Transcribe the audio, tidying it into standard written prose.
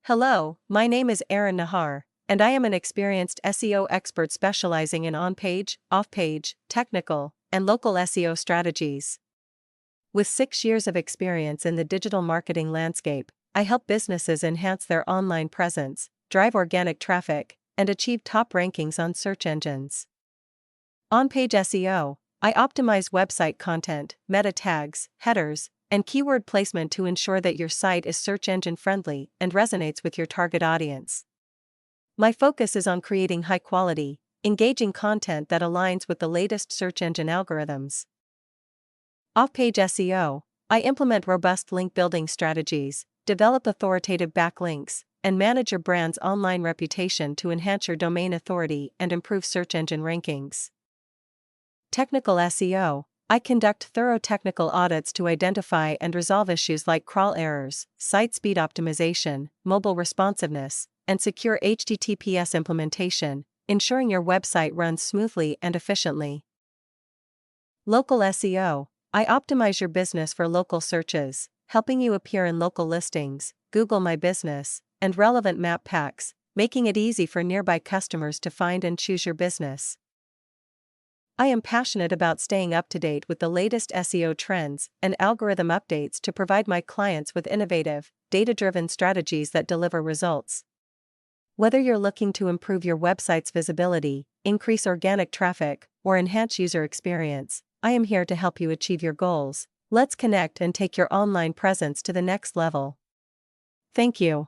Hello, my name is Aaron Nahar, and I am an experienced SEO expert specializing in on-page, off-page, technical, and local SEO strategies. With 6 years of experience in the digital marketing landscape, I help businesses enhance their online presence, drive organic traffic, and achieve top rankings on search engines. On-page SEO, I optimize website content, meta tags, headers, and keyword placement to ensure that your site is search engine friendly and resonates with your target audience. My focus is on creating high quality, engaging content that aligns with the latest search engine algorithms. Off-page SEO, I implement robust link building strategies, develop authoritative backlinks, and manage your brand's online reputation to enhance your domain authority and improve search engine rankings. Technical SEO, I conduct thorough technical audits to identify and resolve issues like crawl errors, site speed optimization, mobile responsiveness, and secure HTTPS implementation, ensuring your website runs smoothly and efficiently. Local SEO, I optimize your business for local searches, helping you appear in local listings, Google My Business, and relevant map packs, making it easy for nearby customers to find and choose your business. I am passionate about staying up to date with the latest SEO trends and algorithm updates to provide my clients with innovative, data-driven strategies that deliver results. Whether you're looking to improve your website's visibility, increase organic traffic, or enhance user experience, I am here to help you achieve your goals. Let's connect and take your online presence to the next level. Thank you.